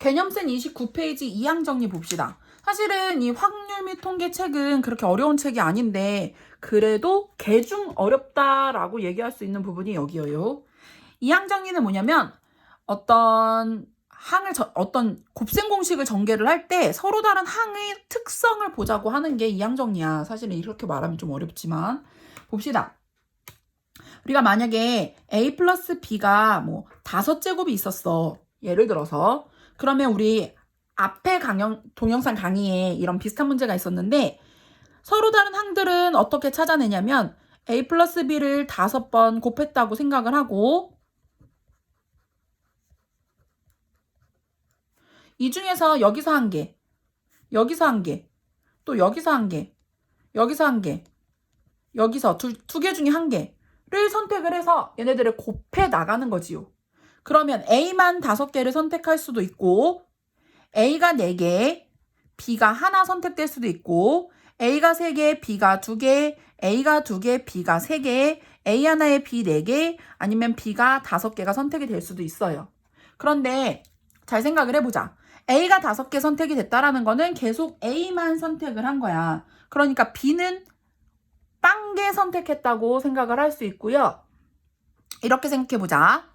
개념센 29페이지 2항 정리 봅시다. 사실은 이 확률 및 통계 책은 그렇게 어려운 책이 아닌데 그래도 개중 어렵다라고 얘기할 수 있는 부분이 여기예요. 2항 정리는 뭐냐면 어떤 곱셈 공식을 전개를 할 때 서로 다른 항의 특성을 보자고 하는 게 2항 정리야. 사실은 이렇게 말하면 좀 어렵지만 봅시다. 우리가 만약에 a 플러스 b가 뭐 5제곱이 있었어. 예를 들어서 그러면 우리 앞에 동영상 강의에 이런 비슷한 문제가 있었는데 서로 다른 항들은 어떻게 찾아내냐면 a 플러스 b를 5번 곱했다고 생각을 하고 이 중에서 여기서 한 개, 여기서 한 개, 또 여기서 한 개, 여기서 한 개, 여기서 두 개 중에 한 개를 선택을 해서 얘네들을 곱해 나가는 거지요. 그러면 A만 5개를 선택할 수도 있고 A가 4개, B가 하나 선택될 수도 있고 A가 3개, B가 2개, A가 2개, B가 3개, A 하나에 B 4개, 아니면 B가 5개가 선택이 될 수도 있어요. 그런데 잘 생각을 해보자. A가 5개 선택이 됐다라는 거는 계속 A만 선택을 한 거야. 그러니까 B는 빵개 선택했다고 생각을 할 수 있고요. 이렇게 생각해보자.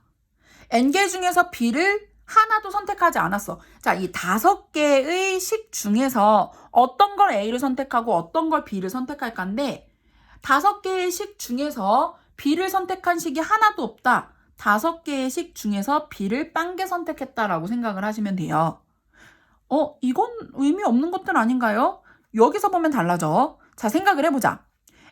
N개 중에서 B를 하나도 선택하지 않았어. 자, 이 5개의 식 중에서 어떤 걸 A를 선택하고 어떤 걸 B를 선택할 건데 5개의 식 중에서 B를 선택한 식이 하나도 없다. 5개의 식 중에서 B를 빵개 선택했다라고 생각을 하시면 돼요. 이건 의미 없는 것들 아닌가요? 여기서 보면 달라져. 자, 생각을 해보자.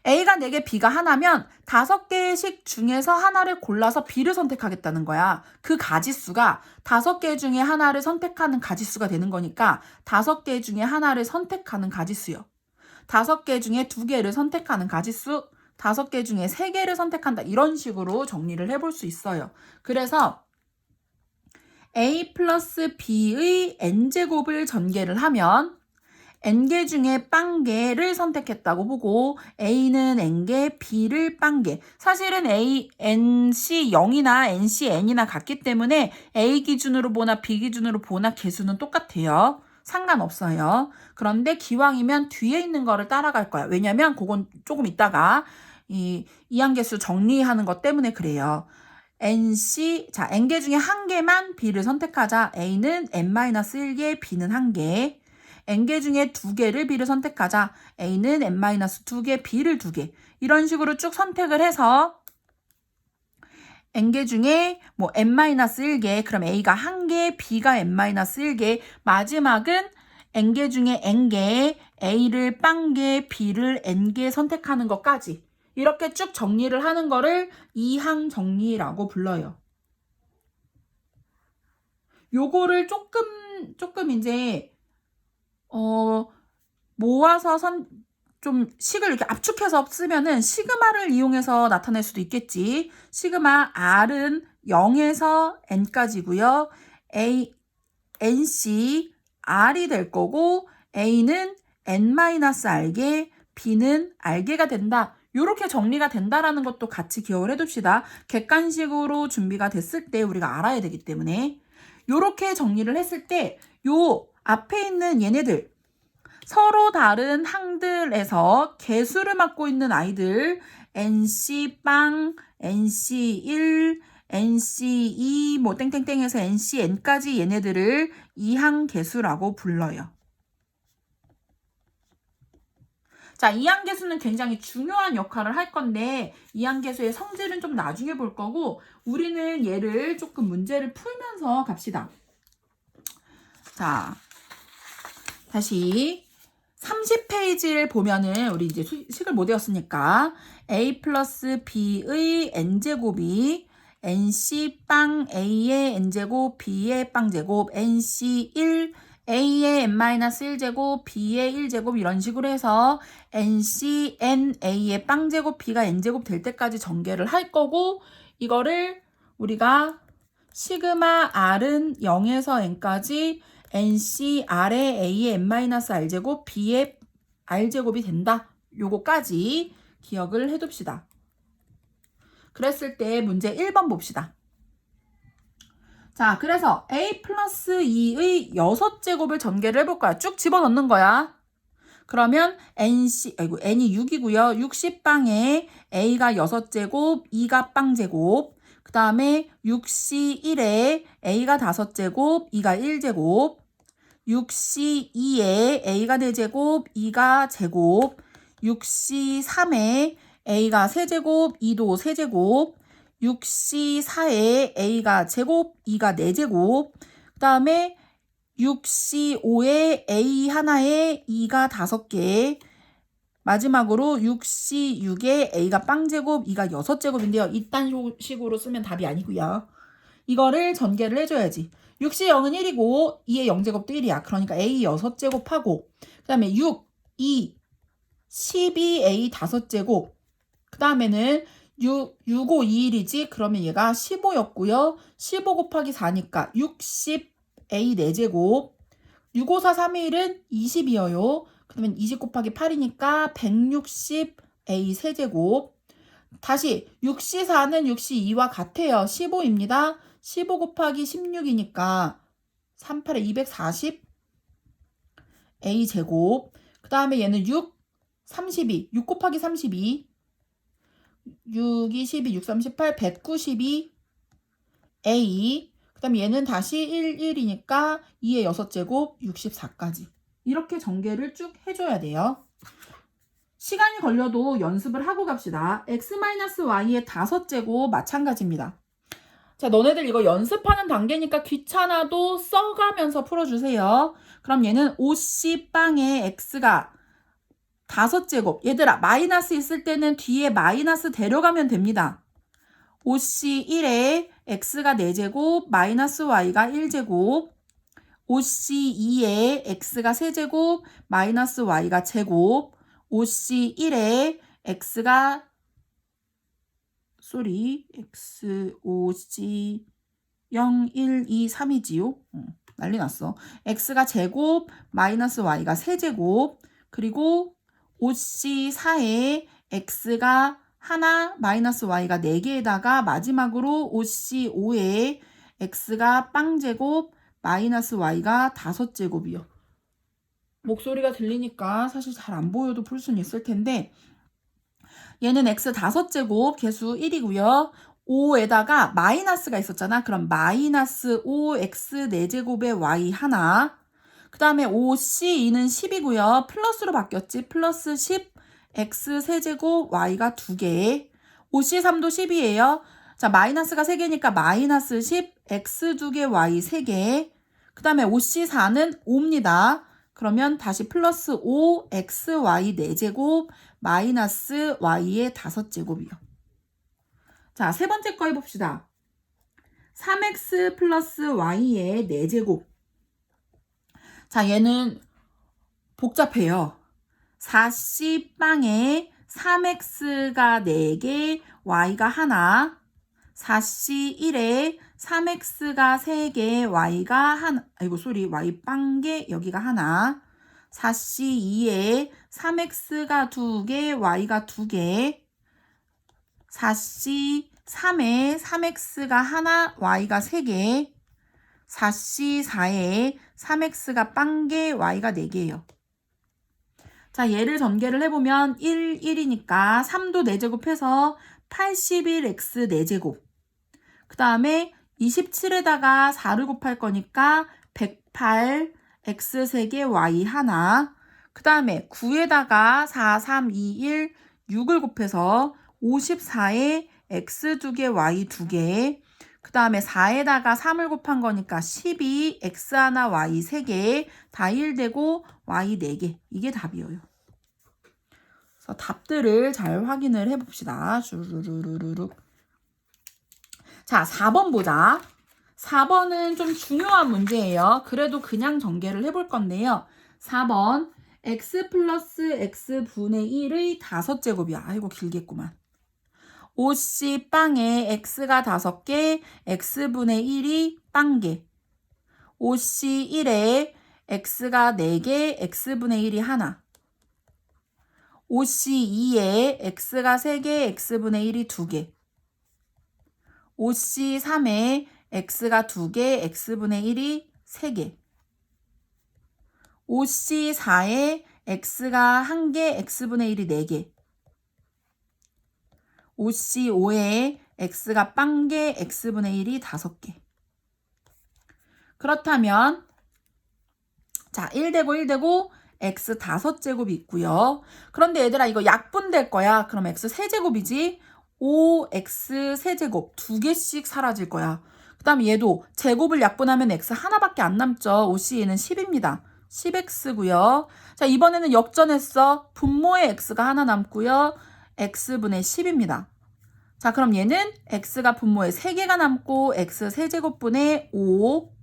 A가 4개, B가 하나면 5개의 식 중에서 하나를 골라서 B를 선택하겠다는 거야. 그 가지수가 5개 중에 하나를 선택하는 가지수가 되는 거니까 5개 중에 하나를 선택하는 가지수요. 5개 중에 2개를 선택하는 가지수, 5개 중에 3개를 선택한다. 이런 식으로 정리를 해볼 수 있어요. 그래서 A 플러스 B의 n제곱을 전개를 하면 n개 중에 빵개를 선택했다고 보고 A는 n개, B를 빵개. 사실은 A, NC 0이나 NC N이나 같기 때문에 A 기준으로 보나 B 기준으로 보나 개수는 똑같아요. 상관없어요. 그런데 기왕이면 뒤에 있는 거를 따라갈 거야. 왜냐면 그건 조금 있다가 이 이항계수 정리하는 것 때문에 그래요. NC, 자, n개 중에 한 개만 B를 선택하자. A는 n-1개, B는 1개. n개 중에 2개를 B를 선택하자. A는 n-2개, B를 2개. 이런 식으로 쭉 선택을 해서 n개 중에 뭐 n-1개, 그럼 A가 1개, B가 n-1개. 마지막은 n개 중에 n개, A를 빵개, B를 n개 선택하는 것까지. 이렇게 쭉 정리를 하는 거를 이항 정리라고 불러요. 요거를 조금 이제 모아서 좀 식을 이렇게 압축해서 쓰면은 시그마를 이용해서 나타낼 수도 있겠지. 시그마 R은 0에서 N까지고요. NC R이 될 거고 A는 N-R개, B는 R개가 된다. 이렇게 정리가 된다라는 것도 같이 기억을 해둡시다. 객관식으로 준비가 됐을 때 우리가 알아야 되기 때문에 이렇게 정리를 했을 때 요 앞에 있는 얘네들 서로 다른 항들에서 개수를 맡고 있는 아이들 NC-빵, NC1, NC2, 뭐 땡땡땡에서 NCN까지 얘네들을 이항 개수라고 불러요. 자, 이항계수는 굉장히 중요한 역할을 할 건데 이항계수의 성질은 좀 나중에 볼 거고 우리는 얘를 조금 문제를 풀면서 갑시다. 자, 다시 30페이지를 보면은 우리 이제 식을 못 외웠으니까 A 플러스 B의 n제곱이 NC-빵 A의 n제곱 B의 빵제곱 NC1 A의 n-1제곱, B의 1제곱 이런 식으로 해서 NC, N, A의 빵제곱, B가 N제곱 될 때까지 전개를 할 거고 이거를 우리가 시그마 R은 0에서 N까지 NC, R의 A의 n-R제곱, B의 R제곱이 된다. 요거까지 기억을 해둡시다. 그랬을 때 문제 1번 봅시다. 자, 그래서 a 플러스 2의 6제곱을 전개를 해볼 거야. 쭉 집어넣는 거야. 그러면 n이 6이고요. 60빵에 a가 6제곱, 2가 빵제곱. 그 다음에 6C1에 a가 5제곱, 2가 1제곱. 6C2에 a가 4제곱, 2가 제곱. 6C3에 a가 3제곱, 2도 3제곱. 6C4에 a가 제곱, 2가 4제곱. 그 다음에 6C5에 A 하나에 2가 5개. 마지막으로 6C6에 A가 빵제곱, 2가 6제곱인데요. 이딴 식으로 쓰면 답이 아니고요. 이거를 전개를 해줘야지. 6C0은 1이고 2의 0제곱도 1이야. 그러니까 A 6제곱하고 그 다음에 6, 2, 12A 5제곱 그 다음에는 6, 5, 2, 1이지? 그러면 얘가 15였고요. 15 곱하기 4니까 60 A 4제곱 6, 5, 4, 3, 1은 20이어요. 그러면 20 곱하기 8이니까 160 A 세제곱. 다시 6C4는 6C2와 같아요. 15입니다. 15 곱하기 16이니까 38에 240 A 제곱. 그 다음에 얘는 6, 32. 6 곱하기 32. 6, 22, 6, 38, 192 A. 그 다음에 얘는 다시 1, 1이니까 2의 6제곱 64까지. 이렇게 전개를 쭉 해줘야 돼요. 시간이 걸려도 연습을 하고 갑시다. x-y의 5제곱 마찬가지입니다. 자, 너네들 이거 연습하는 단계니까 귀찮아도 써가면서 풀어주세요. 그럼 얘는 5C빵에 x가 5제곱. 얘들아, 마이너스 있을 때는 뒤에 마이너스 데려가면 됩니다. 5C1에 x가 4제곱, 마이너스 y가 1제곱. 5C2에 x가 3제곱, 마이너스 y가 제곱. 5C1에 x가 x 5C 0, 1, 2, 3이지요. 난리 났어. x가 제곱, 마이너스 y가 세제곱. 그리고 5C4에 x가 하나, 마이너스 y가 4개에다가 마지막으로 5C5에 x가 빵제곱, 마이너스 y가 5제곱이요. 목소리가 들리니까 사실 잘 안 보여도 풀 수는 있을 텐데 얘는 x 5제곱 개수 1이고요. 5에다가 마이너스가 있었잖아. 그럼 마이너스 5x 4제곱에 y 하나. 그 다음에 5c2는 10이고요. 플러스로 바뀌었지. 플러스 10 x 세제곱 y가 2개. 5c3도 10이에요. 자, 마이너스가 3개니까 마이너스 10 x 2개 y 3개. 그 다음에 5c4는 5입니다. 그러면 다시 플러스 5 xy 4제곱 마이너스 y의 5제곱이요. 자, 세 번째 거 해봅시다. 3x 플러스 y의 4제곱. 자, 얘는 복잡해요. 4c빵에 3x가 4개, y가 하나. 4c1에 3x가 3개, y가 하나. y빵개 여기가 하나. 4c2에 3x가 2개, y가 2개. 4c3에 3x가 하나, y가 3개. 4c4에 3x가 빵개, y가 4개예요. 자, 얘를 전개를 해보면 1, 1이니까 3도 4제곱해서 81x 4제곱. 그 다음에 27에다가 4를 곱할 거니까 108 x 3개 y 하나. 그 다음에 9에다가 4, 3, 2, 1, 6을 곱해서 54에 x 2개 y 2개. 그 다음에 4에다가 3을 곱한 거니까 12 x 하나 y 3개. 다 1 되고 y 4개. 이게 답이에요. 그래서 답들을 잘 확인을 해봅시다. 슈루루루룩. 자, 4번 보자. 4번은 좀 중요한 문제예요. 그래도 그냥 전개를 해볼 건데요. 4번 x 플러스 x분의 1의 5제곱이야. 아이고 길겠구만. 5c 빵에 x가 5개, x분의 1이 빵개. 5c 1에 x가 4개, x분의 1이 하나. 5c 2에 x가 3개, x분의 1이 2개. 5c3에 x가 2개, x분의 1이 3개. OC4에 x가 1개, x분의 1이 4개. OC5에 x가 0개, x분의 1이 5개. 그렇다면 자, 1되고 1되고 x 5제곱이 있고요. 그런데 얘들아 이거 약분될 거야. 그럼 x 세제곱이지. 5x 세제곱 2개씩 사라질 거야. 그 다음에 얘도 제곱을 약분하면 x 하나밖에 안 남죠. OC에는 10입니다. 10x고요. 자, 이번에는 역전했어. 분모의 x가 하나 남고요. x분의 10입니다. 자, 그럼 얘는 x가 분모에 3개가 남고 x 세제곱분의 5.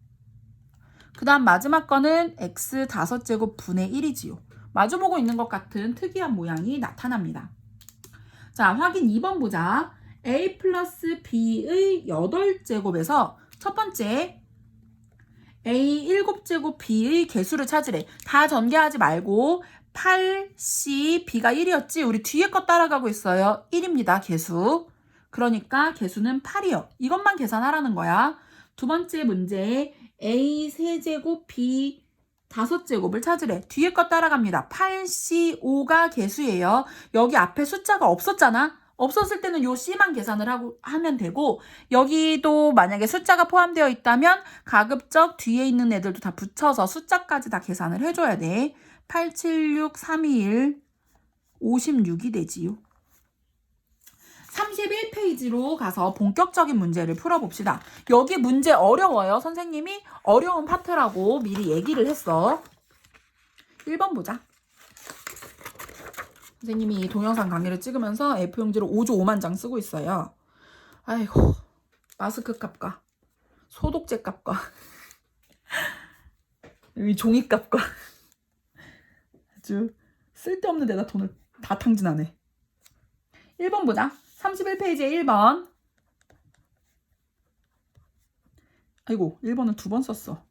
그 다음 마지막 거는 x 5제곱 분의 1이지요. 마주보고 있는 것 같은 특이한 모양이 나타납니다. 자, 확인 2번 보자. a 플러스 b의 8제곱에서 첫 번째 a 7제곱 b의 개수를 찾으래. 다 전개하지 말고 8, c, b가 1이었지? 우리 뒤에 거 따라가고 있어요. 1입니다. 개수. 그러니까 개수는 8이요. 이것만 계산하라는 거야. 두 번째 문제 a 세제곱 b 5제곱을 찾으래. 뒤에 거 따라갑니다. 8, c, 5가 개수예요. 여기 앞에 숫자가 없었잖아. 없었을 때는 요 c만 계산을 하면 되고 여기도 만약에 숫자가 포함되어 있다면 가급적 뒤에 있는 애들도 다 붙여서 숫자까지 다 계산을 해줘야 돼. 8, 7, 6, 3, 2, 1, 56이 되지요. 31페이지로 가서 본격적인 문제를 풀어봅시다. 여기 문제 어려워요. 선생님이 어려운 파트라고 미리 얘기를 했어. 1번 보자. 선생님이 동영상 강의를 찍으면서 F용지로 5조 5만 장 쓰고 있어요. 아이고, 마스크 값과 소독제 값과 이 종이 값과 아주 쓸데없는 데다 돈을 다 탕진하네. 1번 보자. 31페이지에 1번. 아이고, 1번은 2번 썼어.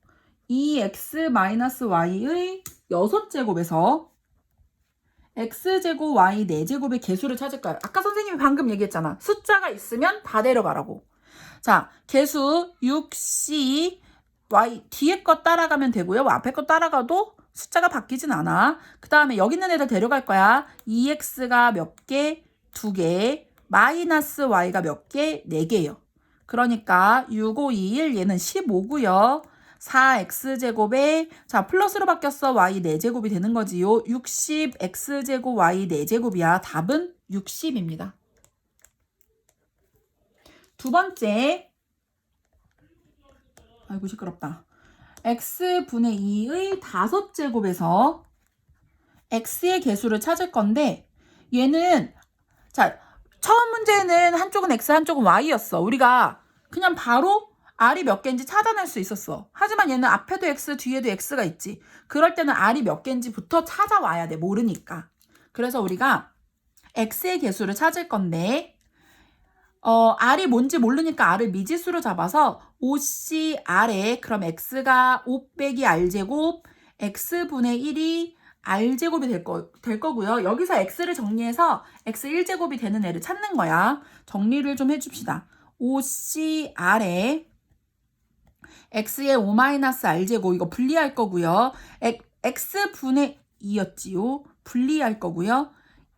2x-y의 6제곱에서 x제곱 y 4제곱의 개수를 찾을까요? 아까 선생님이 방금 얘기했잖아. 숫자가 있으면 다 데려가라고. 자, 개수 6c, y 뒤에 거 따라가면 되고요. 앞에 거 따라가도 숫자가 바뀌진 않아. 그 다음에 여기 있는 애들 데려갈 거야. 2x가 몇 개? 2개. 마이너스 y가 몇 개? 4개예요. 그러니까 6, 5, 2, 1 얘는 15고요. 4x제곱에 자 플러스로 바뀌었어. y 4제곱이 되는 거지요. 60x제곱 y 4제곱이야. 답은 60입니다. 두 번째. 아이고 시끄럽다. x분의 2의 5제곱에서 x의 개수를 찾을 건데 얘는 자 처음 문제는 한쪽은 x 한쪽은 y였어. 우리가 그냥 바로 r이 몇 개인지 찾아낼 수 있었어. 하지만 얘는 앞에도 x 뒤에도 x가 있지. 그럴 때는 r이 몇 개인지부터 찾아와야 돼. 모르니까. 그래서 우리가 x의 개수를 찾을 건데 r이 뭔지 모르니까 r을 미지수로 잡아서 5cr에 그럼 x가 5 빼기 r제곱 x분의 1이 r제곱이 될 거고요. 여기서 x를 정리해서 x 1제곱이 되는 애를 찾는 거야. 정리를 좀 해줍시다. 5cr에 x의 5-r제곱 이거 분리할 거고요. x분의 2였지요. 분리할 거고요.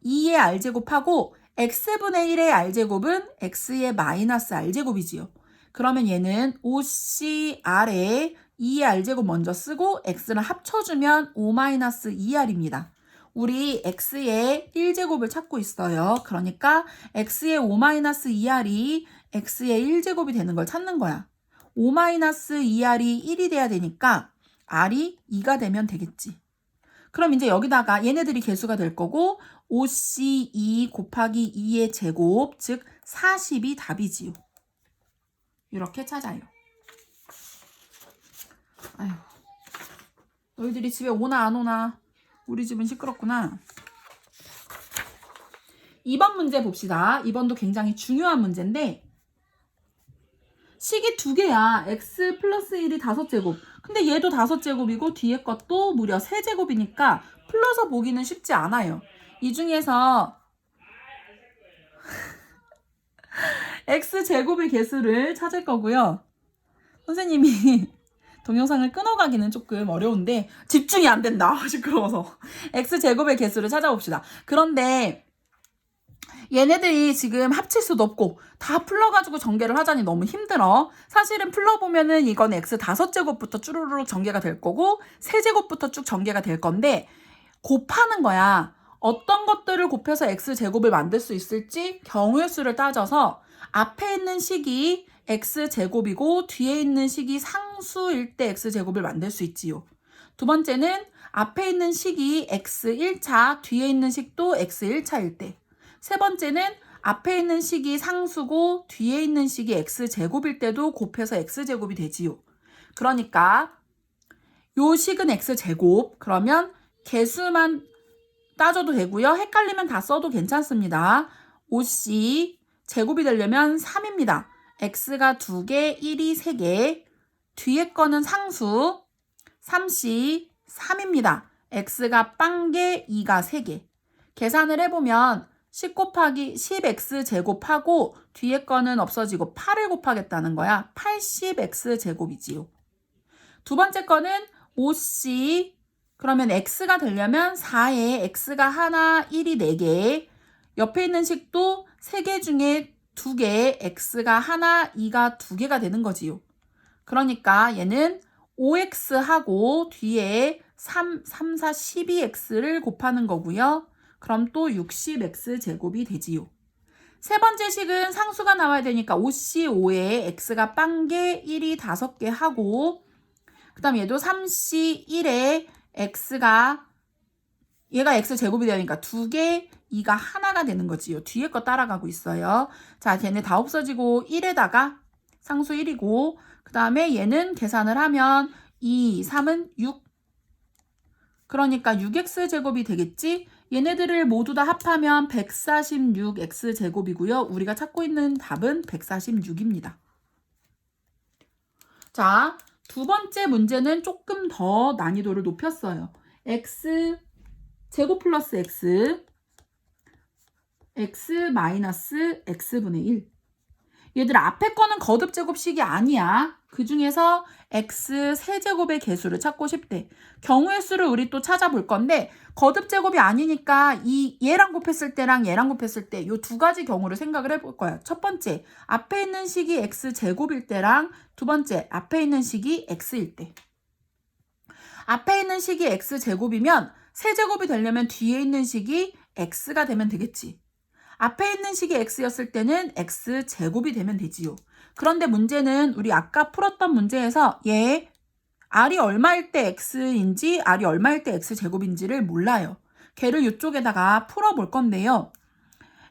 2의 r제곱하고 x분의 1의 r제곱은 x의 마이너스 r제곱이지요. 그러면 얘는 5cr에 2의 r제곱 먼저 쓰고 x를 합쳐주면 5-2r입니다. 우리 x의 1제곱을 찾고 있어요. 그러니까 x의 5-2r이 x의 1제곱이 되는 걸 찾는 거야. 5-2r이 1이 돼야 되니까 r이 2가 되면 되겠지. 그럼 이제 여기다가 얘네들이 개수가 될 거고 5c2 곱하기 2의 제곱 즉 40이 답이지요. 이렇게 찾아요. 아휴, 너희들이 집에 오나 안 오나? 우리 집은 시끄럽구나. 2번 문제 봅시다. 2번도 굉장히 중요한 문제인데 식이 2개야. x 플러스 1이 5제곱. 근데 얘도 5제곱이고 뒤에 것도 무려 3제곱이니까 풀러서 보기는 쉽지 않아요. 이 중에서 x제곱의 개수를 찾을 거고요. 선생님이 동영상을 끊어가기는 조금 어려운데 집중이 안 된다. 시끄러워서. x제곱의 개수를 찾아봅시다. 그런데 얘네들이 지금 합칠 수도 없고 다 풀러가지고 전개를 하자니 너무 힘들어. 사실은 풀러보면은 이건 x 5제곱부터 쭈루루룩 전개가 될 거고 세제곱부터 쭉 전개가 될 건데 곱하는 거야. 어떤 것들을 곱해서 x제곱을 만들 수 있을지 경우의 수를 따져서 앞에 있는 식이 x제곱이고 뒤에 있는 식이 상수일 때 x제곱을 만들 수 있지요. 두 번째는 앞에 있는 식이 x1차, 뒤에 있는 식도 x1차일 때. 세 번째는 앞에 있는 식이 상수고 뒤에 있는 식이 x제곱일 때도 곱해서 x제곱이 되지요. 그러니까 요 식은 x제곱, 그러면 개수만 따져도 되고요. 헷갈리면 다 써도 괜찮습니다. 5c 제곱이 되려면 3입니다. x가 2개, 1이 3개. 뒤에 거는 상수 3c 3입니다. x가 빵개, 2가 3개. 계산을 해보면 10 곱하기 10x 제곱하고 뒤에 거는 없어지고 8을 곱하겠다는 거야. 80x 제곱이지요. 두 번째 거는 5c 그러면 x가 되려면 4에 x가 하나, 1이 4개. 옆에 있는 식도 3개 중에 2개, x가 하나, 2가 2개가 되는 거지요. 그러니까 얘는 5x하고 뒤에 3, 4, 12x를 곱하는 거고요. 그럼 또 60x 제곱이 되지요. 세 번째 식은 상수가 나와야 되니까 5c5에 x가 빵개, 1이 5개 하고 그 다음 얘도 3c1에 x가 얘가 x제곱이 되니까 2개, 2가 하나가 되는 거지요. 뒤에 거 따라가고 있어요. 자, 걔네 다 없어지고 1에다가 상수 1이고 그 다음에 얘는 계산을 하면 2, 3은 6. 그러니까 6x제곱이 되겠지? 얘네들을 모두 다 합하면 146x제곱이고요. 우리가 찾고 있는 답은 146입니다. 자, 두 번째 문제는 조금 더 난이도를 높였어요. x제곱 플러스 x 마이너스 x분의 1. 얘들아, 앞에 거는 거듭제곱식이 아니야. 그 중에서 x 세제곱의 개수를 찾고 싶대. 경우의 수를 우리 또 찾아볼 건데 거듭제곱이 아니니까 얘랑 곱했을 때랑 얘랑 곱했을 때 이 두 가지 경우를 생각을 해볼 거야. 첫 번째, 앞에 있는 식이 x제곱일 때랑 두 번째, 앞에 있는 식이 x일 때. 앞에 있는 식이 x제곱이면 세제곱이 되려면 뒤에 있는 식이 x가 되면 되겠지. 앞에 있는 식이 x였을 때는 x제곱이 되면 되지요. 그런데 문제는 우리 아까 풀었던 문제에서 얘 r이 얼마일 때 x인지 r이 얼마일 때 x제곱인지를 몰라요. 걔를 이쪽에다가 풀어볼 건데요.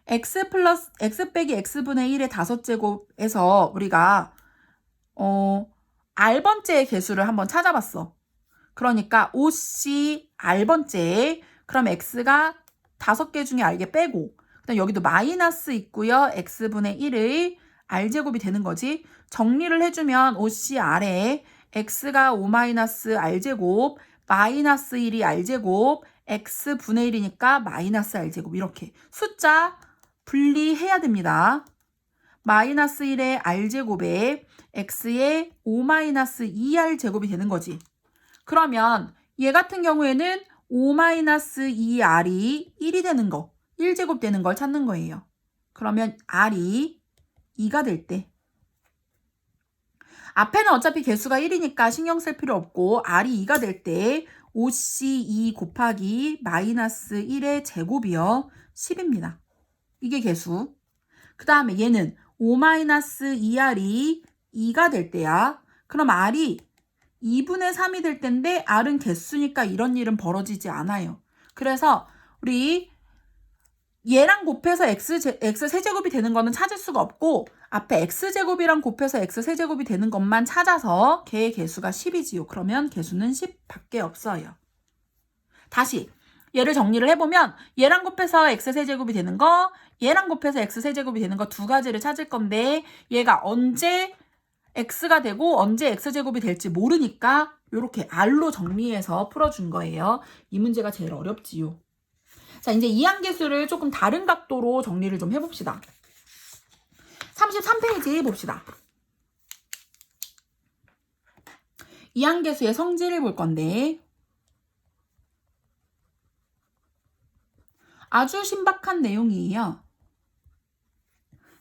x 빼기 x분의 1의 5제곱에서 우리가 r번째의 개수를 한번 찾아봤어. 그러니까 5c r번째, 그럼 x가 5개 중에 r개 빼고 그다음 여기도 마이너스 있고요. x분의 1의 r제곱이 되는 거지. 정리를 해주면 5cr에 x가 5-r제곱, 마이너스 1이 r제곱, x분의 1이니까 마이너스 r제곱. 이렇게 숫자 분리해야 됩니다. 마이너스 1의 r제곱에 x의 5-2r제곱이 되는 거지. 그러면 얘 같은 경우에는 5-2r이 1이 되는 거. 1제곱 되는 걸 찾는 거예요. 그러면 r이 2가 될 때 앞에는 어차피 개수가 1이니까 신경 쓸 필요 없고 r이 2가 될 때 5c2 곱하기 마이너스 1의 제곱이요. 10입니다. 이게 개수. 그 다음에 얘는 5-2r이 2가 될 때야. 그럼 r이 2분의 3이 될 텐데 r은 개수니까 이런 일은 벌어지지 않아요. 그래서 우리 얘랑 곱해서 x 세제곱이 되는 거는 찾을 수가 없고 앞에 x제곱이랑 곱해서 x 세제곱이 되는 것만 찾아서 걔의 개수가 10이지요. 그러면 개수는 10밖에 없어요. 다시 얘를 정리를 해보면 얘랑 곱해서 x 세제곱이 되는 거, 얘랑 곱해서 x 세제곱이 되는 거 두 가지를 찾을 건데 얘가 언제 x가 되고 언제 x제곱이 될지 모르니까 이렇게 r로 정리해서 풀어준 거예요. 이 문제가 제일 어렵지요. 자, 이제 이항계수를 조금 다른 각도로 정리를 좀 해봅시다. 33페이지 봅시다. 이항계수의 성질을 볼 건데 아주 신박한 내용이에요.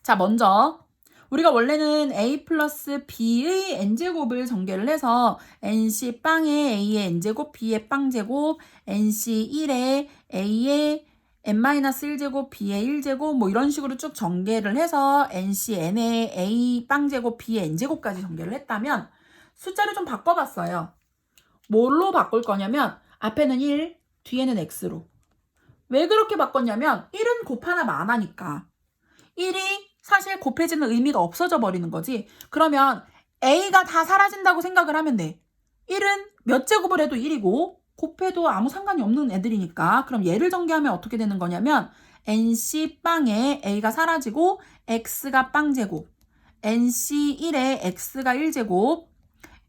자, 먼저 우리가 원래는 a 플러스 b의 n제곱을 전개를 해서 nc 빵에 a의 n제곱, b의 빵제곱, nc 1에 a의 n-1제곱, b의 1제곱 뭐 이런 식으로 쭉 전개를 해서 nc n에 a 빵제곱, b의 n제곱까지 전개를 했다면 숫자를 좀 바꿔봤어요. 뭘로 바꿀 거냐면 앞에는 1, 뒤에는 x로. 왜 그렇게 바꿨냐면 1은 곱 하나 많으니까 1이 사실 곱해지는 의미가 없어져 버리는 거지. 그러면 A가 다 사라진다고 생각을 하면 돼. 1은 몇 제곱을 해도 1이고 곱해도 아무 상관이 없는 애들이니까. 그럼 얘를 전개하면 어떻게 되는 거냐면 NC 빵에 A가 사라지고 X가 빵제곱, NC 1에 X가 1제곱,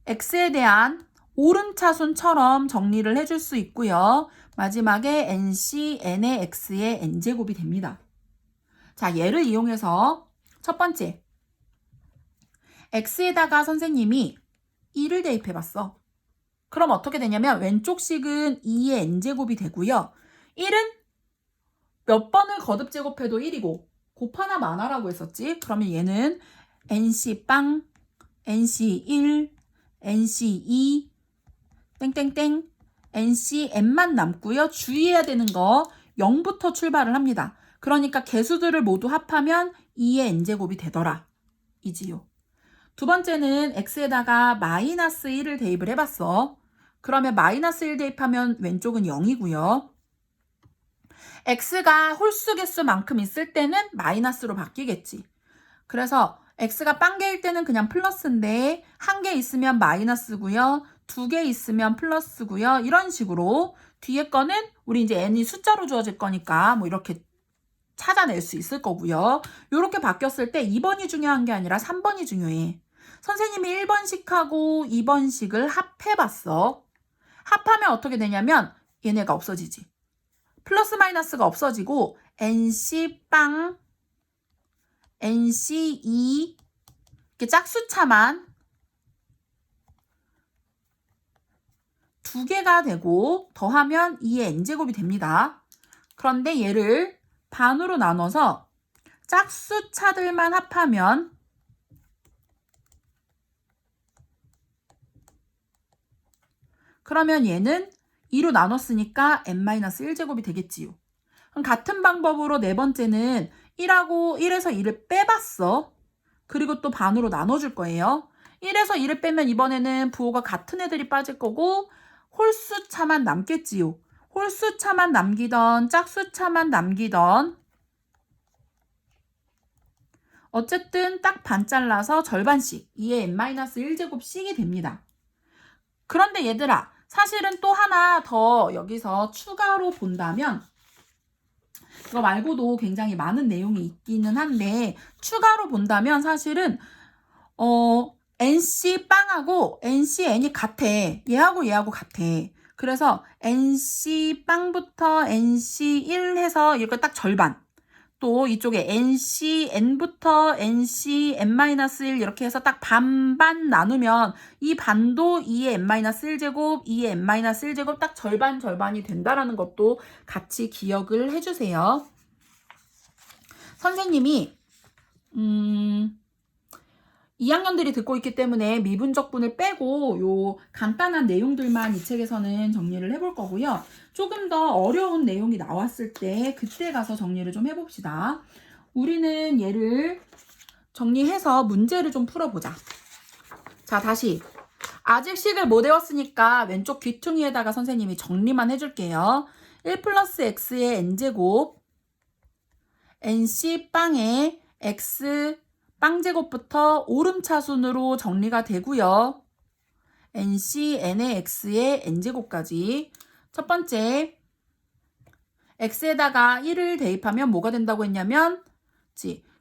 X에 대한 오름차순처럼 정리를 해줄 수 있고요. 마지막에 NC N의 X의 N제곱이 됩니다. 자, 얘를 이용해서 첫 번째 x에다가 선생님이 2를 대입해봤어. 그럼 어떻게 되냐면 왼쪽 식은 2의 n제곱이 되고요. 1은 몇 번을 거듭 제곱해도 1이고 곱 하나 많아라고 했었지. 그러면 얘는 nc-빵, nc1, nc2, 땡땡땡, ncn만 남고요. 주의해야 되는 거 0부터 출발을 합니다. 그러니까 개수들을 모두 합하면 2의 n제곱이 되더라. 이지요. 두 번째는 x에다가 마이너스 1을 대입을 해봤어. 그러면 마이너스 1 대입하면 왼쪽은 0이고요. x가 홀수 개수만큼 있을 때는 마이너스로 바뀌겠지. 그래서 x가 빵개일 때는 그냥 플러스인데 한 개 있으면 마이너스고요. 두 개 있으면 플러스고요. 이런 식으로 뒤에 거는 우리 이제 n이 숫자로 주어질 거니까 뭐 이렇게 찾아낼 수 있을 거고요. 이렇게 바뀌었을 때 2번이 중요한 게 아니라 3번이 중요해. 선생님이 1번식하고 2번식을 합해봤어. 합하면 어떻게 되냐면 얘네가 없어지지. 플러스 마이너스가 없어지고 NC-빵, NC2 이렇게 짝수차만 두 개가 되고 더하면 2의 n제곱이 됩니다. 그런데 얘를 반으로 나눠서 짝수차들만 합하면 그러면 얘는 2로 나눴으니까 n-1제곱이 되겠지요. 그럼 같은 방법으로 네 번째는 1에서 2를 빼봤어. 그리고 또 반으로 나눠줄 거예요. 1에서 2를 빼면 이번에는 부호가 같은 애들이 빠질 거고 홀수차만 남겠지요. 홀수차만 남기던 짝수차만 남기던 어쨌든 딱 반 잘라서 절반씩 2의 n-1제곱씩이 됩니다. 그런데 얘들아 사실은 또 하나 더 여기서 추가로 본다면 이거 말고도 굉장히 많은 내용이 있기는 한데 추가로 본다면 사실은 NC-빵하고 NC-n이 같아. 얘하고 같아. 그래서 NC-빵부터 NC1 해서 이렇게 딱 절반. 또 이쪽에 NC-n부터 NC-n-1 이렇게 해서 딱 반반 나누면 이 반도 2의 n-1제곱, 2의 n-1제곱 딱 절반이 된다라는 것도 같이 기억을 해주세요. 선생님이 2학년들이 듣고 있기 때문에 미분적분을 빼고 요 간단한 내용들만 이 책에서는 정리를 해볼 거고요. 조금 더 어려운 내용이 나왔을 때 그때 가서 정리를 좀 해봅시다. 우리는 얘를 정리해서 문제를 좀 풀어보자. 자, 다시. 아직 식을 못 외웠으니까 왼쪽 귀퉁이에다가 선생님이 정리만 해줄게요. 1 플러스 x의 n제곱 nc-빵에 x 빵제곱부터 오름차순으로 정리가 되고요. nc n의 x의 n제곱까지. 첫 번째 x에다가 1을 대입하면 뭐가 된다고 했냐면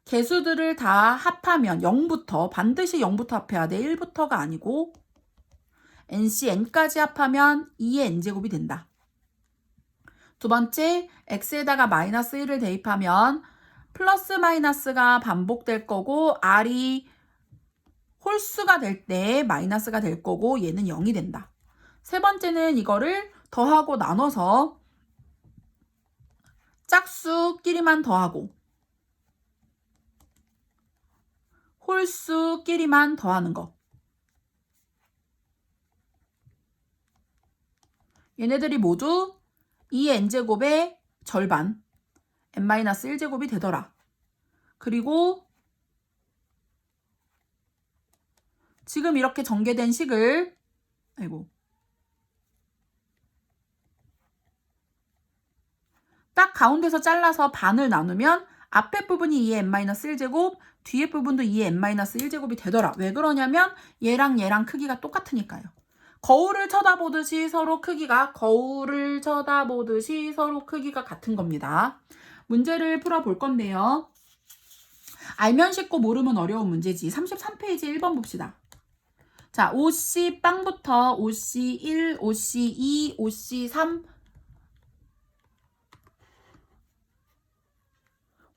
개수들을 다 합하면 0부터 반드시 0부터 합해야 돼. 1부터가 아니고 nc n까지 합하면 2의 n제곱이 된다. 두 번째 x에다가 마이너스 1을 대입하면 플러스 마이너스가 반복될 거고 r이 홀수가 될 때 마이너스가 될 거고 얘는 0이 된다. 세 번째는 이거를 더하고 나눠서 짝수끼리만 더하고 홀수끼리만 더하는 거. 얘네들이 모두 2n제곱의 절반 n-1제곱이 되더라. 그리고 지금 이렇게 전개된 식을 딱 가운데서 잘라서 반을 나누면 앞에 부분이 2의 n-1제곱, 뒤에 부분도 2의 n-1제곱이 되더라. 왜 그러냐면 얘랑 크기가 똑같으니까요. 거울을 쳐다보듯이 서로 크기가 같은 겁니다. 문제를 풀어볼 건데요. 알면 쉽고 모르면 어려운 문제지. 33페이지 1번 봅시다. 자, OC 빵부터 OC1, OC2, OC3,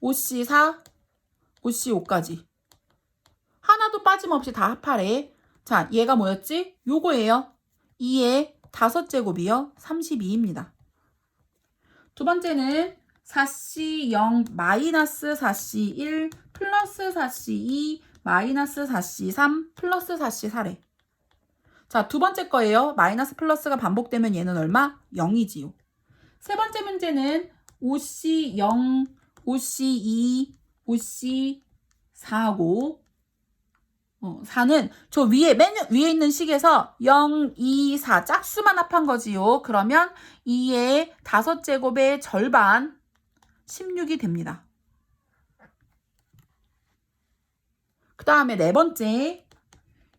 OC4, OC5까지. 하나도 빠짐없이 다 합하래. 자, 얘가 뭐였지? 요거예요. 2의 5제곱이요. 32입니다. 두 번째는 4C0 마이너스 4C1 플러스 4C2 마이너스 4C3 플러스 4C4래. 자, 두 번째 거예요. 마이너스 플러스가 반복되면 얘는 얼마? 0이지요. 세 번째 문제는 5C0, 5C2, OC4하고 4는 저 위에 맨 위에 있는 식에서 0, 2, 4 짝수만 합한 거지요. 그러면 2의 5제곱의 절반 16이 됩니다. 그 다음에 네 번째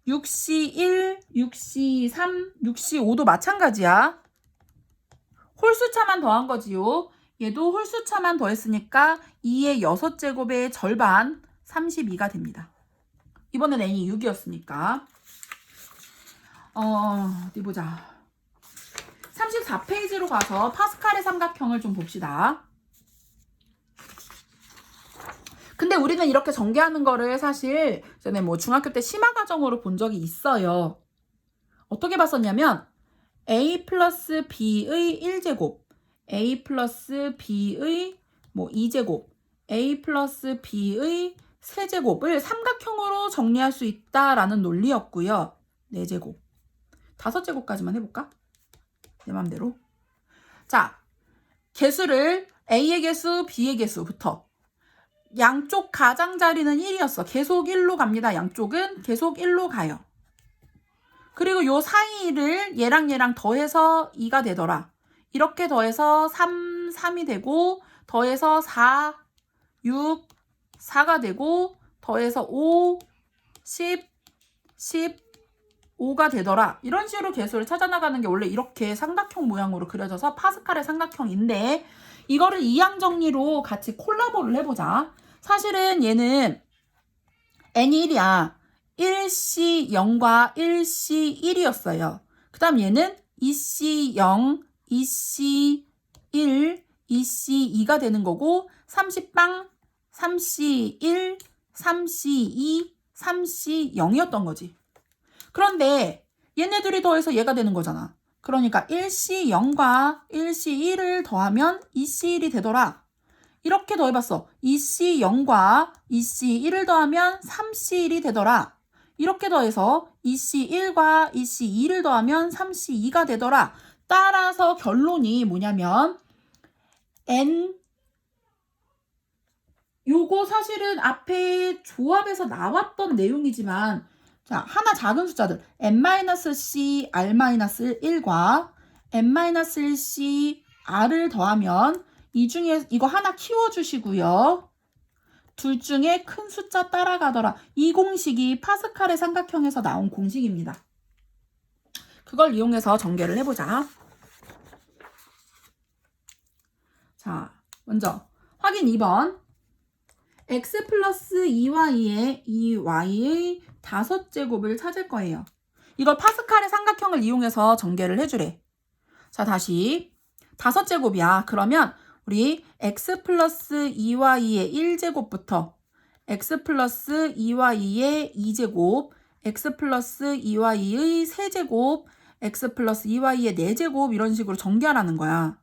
6C1, 6C3, 6C5도 마찬가지야. 홀수차만 더한 거지요. 얘도 홀수차만 더했으니까 2의 6제곱의 절반 32가 됩니다. 이번엔 n이 6이었으니까 어디 보자. 34페이지로 가서 파스칼의 삼각형을 좀 봅시다. 근데 우리는 이렇게 전개하는 거를 사실 전에 뭐 중학교 때 심화 과정으로 본 적이 있어요. 어떻게 봤었냐면 a 플러스 b의 1제곱, a 플러스 b의 뭐 2제곱, a 플러스 b의 세제곱을 삼각형으로 정리할 수 있다라는 논리였고요. 4제곱, 5제곱까지만 해볼까? 내 맘대로. 자, 개수를 a의 개수, b의 개수부터 양쪽 가장자리는 1이었어. 계속 1로 갑니다. 양쪽은 계속 1로 가요. 그리고 요 사이를 얘랑 더해서 2가 되더라. 이렇게 더해서 3이 되고 더해서 4, 6, 4가 되고 더해서 5, 10, 15가 되더라. 이런 식으로 개수를 찾아나가는 게 원래 이렇게 삼각형 모양으로 그려져서 파스칼의 삼각형인데 이거를 이항 정리로 같이 콜라보를 해보자. 사실은 얘는 n이 1이야. 1C0과 1C1이었어요. 그 다음 얘는 2C0, 2C1, 2C2가 되는 거고 30빵, 3C1, 3C2, 3C0이었던 거지. 그런데 얘네들이 더해서 얘가 되는 거잖아. 그러니까 1C0과 1C1을 더하면 2C1이 되더라. 이렇게 더해봤어. 2C0과 2C1을 더하면 3C1이 되더라. 이렇게 더해서 2C1과 2C2를 더하면 3C2가 되더라. 따라서 결론이 뭐냐면 요거 사실은 앞에 조합에서 나왔던 내용이지만 자, 하나 작은 숫자들 n-c r-1과 n-1c r을 더하면 이 중에 이거 하나 키워주시고요. 둘 중에 큰 숫자 따라가더라. 이 공식이 파스칼의 삼각형에서 나온 공식입니다. 그걸 이용해서 전개를 해보자. 자, 먼저 확인 2번. x 플러스 2y의 2y의 5제곱을 찾을 거예요. 이걸 파스칼의 삼각형을 이용해서 전개를 해주래. 자, 다시 5제곱이야. 그러면 우리 x 플러스 2y의 1제곱부터 x 플러스 2y의 2제곱, x 플러스 2y의 세제곱, x 플러스 2y의 4제곱 이런 식으로 전개하라는 거야.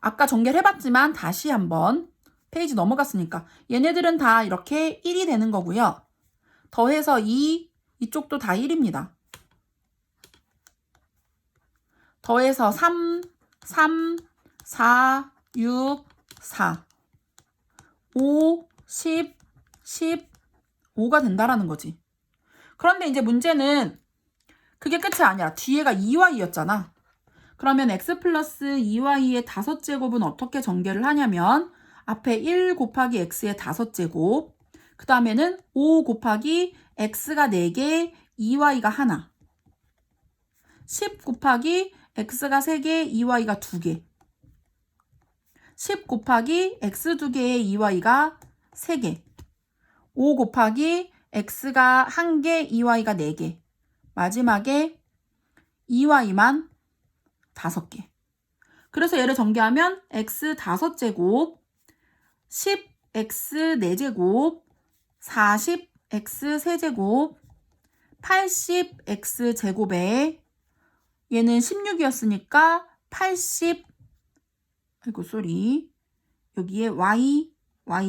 아까 전개를 해봤지만 다시 한번 페이지 넘어갔으니까 얘네들은 다 이렇게 1이 되는 거고요. 더해서 2, 이쪽도 다 1입니다. 더해서 3, 4, 6, 4, 5, 10, 5가 된다라는 거지. 그런데 이제 문제는 그게 끝이 아니라 뒤에가 2y였잖아. 그러면 x 플러스 2y의 5제곱은 어떻게 전개를 하냐면 앞에 1 곱하기 x의 5제곱, 그 다음에는 5 곱하기 x가 4개, 2y가 하나, 10 곱하기 x가 3개, 2y가 2개, 10 곱하기 x 2개에 2y가 3개, 5 곱하기 x가 1개, 2y가 4개, 마지막에 2y만 5개. 그래서 얘를 전개하면 x 5제곱, 10x 4제곱, 40x 세제곱, 80x 제곱에 얘는 16이었으니까 80, 아이고 쏘리, 여기에 y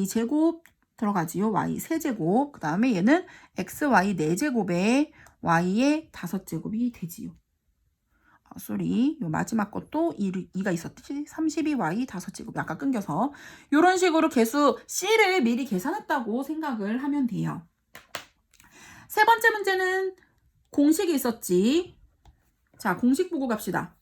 제곱 들어가지요. y 세제곱, 그 다음에 얘는 xy 4제곱에 y의 5제곱이 되지요. 쏘리, 요 마지막 것도 2가 있었지. 32y 5제곱. 아까 끊겨서. 이런 식으로 개수 C를 미리 계산했다고 생각을 하면 돼요. 세 번째 문제는 공식이 있었지. 자, 공식 보고 갑시다.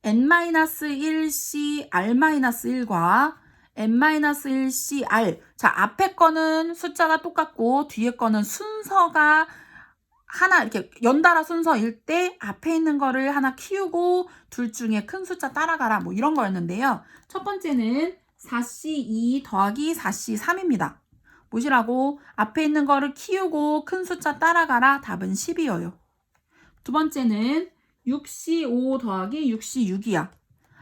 n-1c r-1과 n-1c r. 자, 앞에 거는 숫자가 똑같고 뒤에 거는 순서가 하나 이렇게 연달아 순서일 때 앞에 있는 거를 하나 키우고 둘 중에 큰 숫자 따라가라 뭐 이런 거였는데요. 첫 번째는 4c2 더하기 4c3입니다. 뭐시라고? 앞에 있는 거를 키우고 큰 숫자 따라가라. 답은 10이에요. 두 번째는 6c5 더하기 6c6이야.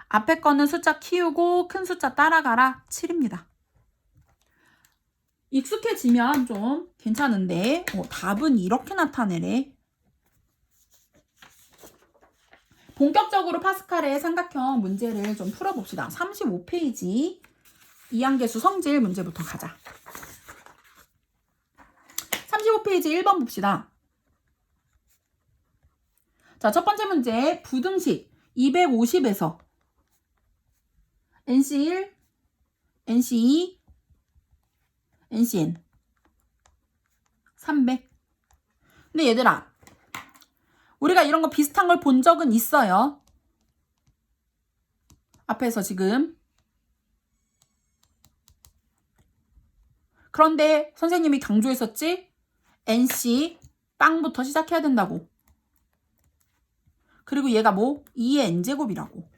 앞에 거는 숫자 키우고 큰 숫자 따라가라. 7입니다. 익숙해지면 좀 괜찮은데 답은 이렇게 나타내래. 본격적으로 파스칼의 삼각형 문제를 좀 풀어봅시다. 35페이지 이항계수 성질 문제부터 가자. 35페이지 1번 봅시다. 자, 첫 번째 문제 부등식 250에서 NC1, NC2, NCN 300. 근데 얘들아, 우리가 이런 거 비슷한 걸 본 적은 있어요. 앞에서 지금. 그런데 선생님이 강조했었지? NC 빵부터 시작해야 된다고. 그리고 얘가 뭐? 2의 n제곱이라고.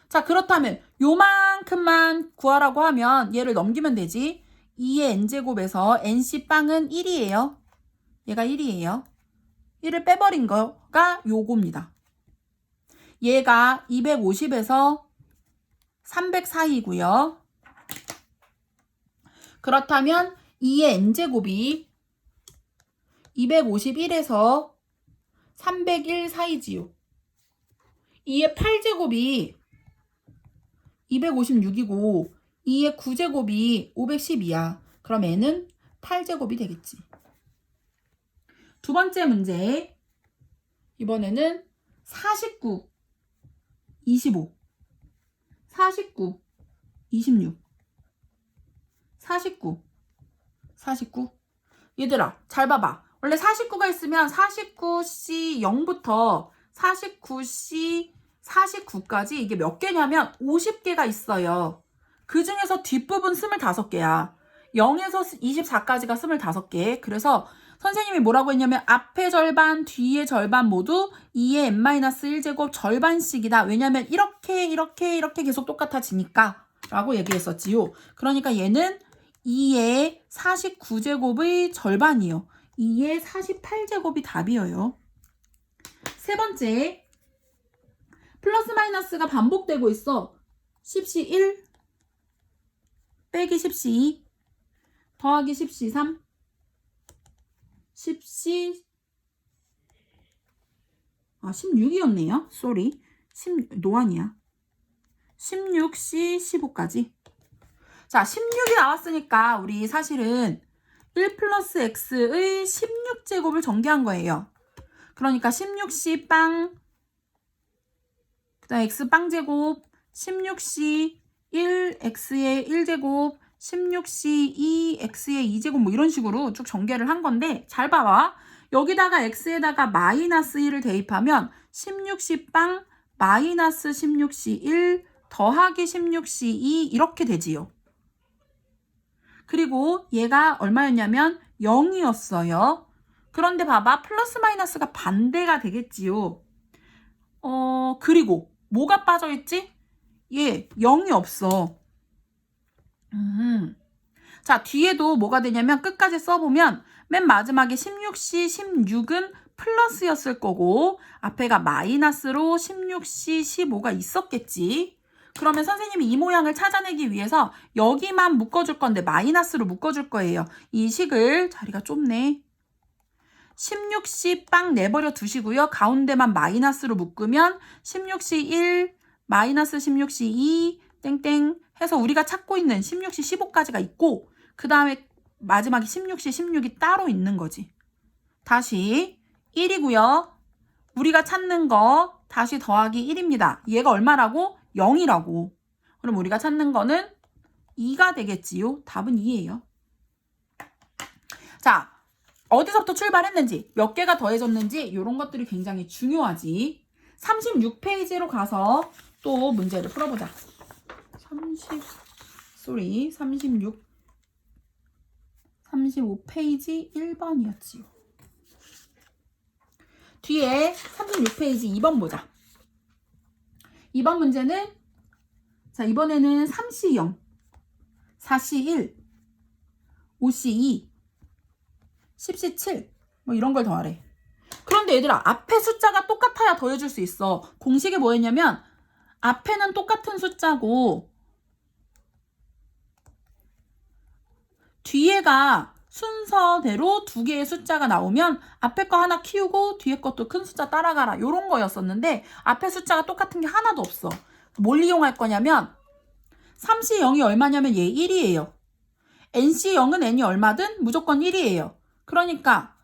자, 그렇다면 요만큼만 구하라고 하면 얘를 넘기면 되지. 2의 n제곱에서 NC빵은 1이에요. 얘가 1이에요. 1을 빼버린 거가 요겁니다. 얘가 250에서 300 사이고요. 그렇다면 2의 n제곱이 251에서 301 사이지요. 2의 8제곱이 256이고 2의 9제곱이 512야. 그럼 얘는 8제곱이 되겠지. 두 번째 문제. 이번에는 49, 25, 49, 26, 49, 49. 얘들아, 잘 봐봐. 원래 49가 있으면 49C 0부터 49C 49까지 이게 몇 개냐면 50개가 있어요. 그 중에서 뒷부분 25개야. 0에서 24까지가 25개. 그래서 선생님이 뭐라고 했냐면 앞에 절반, 뒤에 절반 모두 2의 n-1제곱 절반씩이다. 왜냐면 이렇게 계속 똑같아지니까 라고 얘기했었지요. 그러니까 얘는 2의 49제곱의 절반이요. 2의 48제곱이 답이에요. 세 번째, 플러스 마이너스가 반복되고 있어. 10C1 빼기 10C2 더하기 10C3 10C 16이었네요. 쏘리. 노안이야. 16C 15까지. 자, 16이 나왔으니까 우리 사실은 1 플러스 x의 16제곱을 전개한 거예요. 그러니까 16C 빵, 그 다음 x 빵 제곱, 16C 1x의 1제곱, 16C 2x의 2제곱 뭐 이런 식으로 쭉 전개를 한 건데 잘 봐봐. 여기다가 x에다가 마이너스 1을 대입하면 16C 빵 마이너스 16C 1 더하기 16C 2 이렇게 되지요. 그리고 얘가 얼마였냐면 0이었어요. 그런데 봐봐. 플러스 마이너스가 반대가 되겠지요. 그리고 뭐가 빠져있지? 얘 0이 없어. 자, 뒤에도 뭐가 되냐면 끝까지 써보면 맨 마지막에 16C 16은 플러스였을 거고 앞에가 마이너스로 16C 15가 있었겠지. 그러면 선생님이 이 모양을 찾아내기 위해서 여기만 묶어줄 건데 마이너스로 묶어줄 거예요. 이 식을 자리가 좁네. 16C 빵 내버려 두시고요. 가운데만 마이너스로 묶으면 16C 1, 마이너스 16C 2, 땡땡 해서 우리가 찾고 있는 16C 15까지가 있고 그 다음에 마지막에 16C 16이 따로 있는 거지. 다시 1이고요. 우리가 찾는 거 다시 더하기 1입니다. 얘가 얼마라고? 0이라고. 그럼 우리가 찾는 거는 2가 되겠지요. 답은 2예요. 자, 어디서부터 출발했는지, 몇 개가 더해졌는지 이런 것들이 굉장히 중요하지. 36페이지로 가서 또 문제를 풀어보자. 35페이지 1번이었지요. 뒤에 36페이지 2번 보자. 2번 문제는 자, 이번에는 3C 0, 4C 1, 5C 2, 10C 7 뭐 이런 걸 더하래. 그런데 얘들아, 앞에 숫자가 똑같아야 더해줄 수 있어. 공식이 뭐였냐면 앞에는 똑같은 숫자고 뒤에가 순서대로 두 개의 숫자가 나오면 앞에 거 하나 키우고 뒤에 것도 큰 숫자 따라가라 이런 거였었는데 앞에 숫자가 똑같은 게 하나도 없어. 뭘 이용할 거냐면 3C 0이 얼마냐면 얘 1이에요. NC 0은 n이 얼마든 무조건 1이에요. 그러니까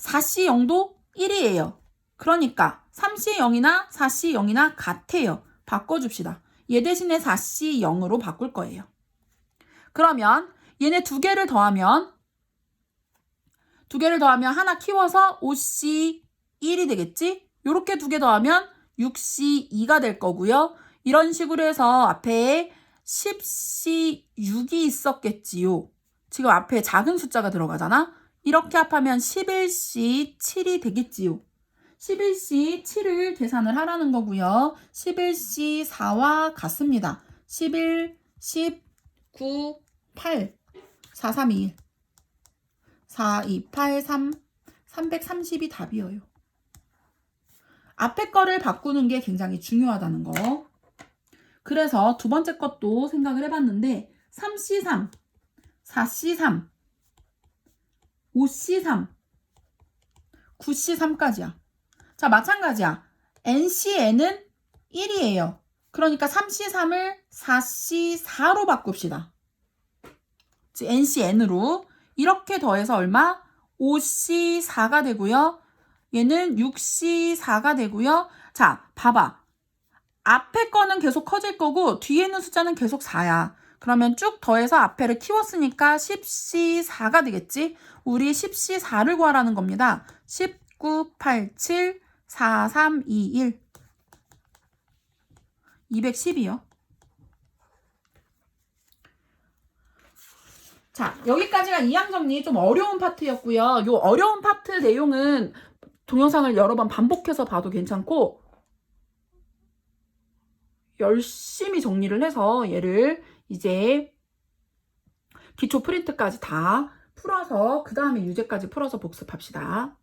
4C 0도 1이에요. 그러니까 3C 0이나 4C 0이나 같아요. 바꿔줍시다. 얘 대신에 4C 0으로 바꿀 거예요. 그러면 얘네 두 개를 더하면 하나 키워서 5C 1이 되겠지? 요렇게 두 개 더하면 6C 2가 될 거고요. 이런 식으로 해서 앞에 10C 6이 있었겠지요. 지금 앞에 작은 숫자가 들어가잖아. 이렇게 합하면 11C 7이 되겠지요. 11C 7을 계산을 하라는 거고요. 11C 4와 같습니다. 11, 10, 9, 8, 4, 3, 2, 1. 4, 2, 8, 3, 330이 답이에요. 앞에 거를 바꾸는 게 굉장히 중요하다는 거. 그래서 두 번째 것도 생각을 해봤는데 3C3, 4C3, 5C3, 9C3까지야. 자, 마찬가지야. NCN은 1이에요. 그러니까 3C3을 4C4로 바꿉시다. NCN으로. 이렇게 더해서 얼마? 5C4가 되고요. 얘는 6C4가 되고요. 자, 봐봐. 앞에 거는 계속 커질 거고 뒤에 있는 숫자는 계속 4야. 그러면 쭉 더해서 앞에를 키웠으니까 10C4가 되겠지? 우리 10C4를 구하라는 겁니다. 19, 87, 4, 3, 2, 1. 210이요. 자, 여기까지가 이항 정리 좀 어려운 파트였고요. 요 어려운 파트 내용은 동영상을 여러 번 반복해서 봐도 괜찮고 열심히 정리를 해서 얘를 이제 기초 프린트까지 다 풀어서 그 다음에 유제까지 풀어서 복습합시다.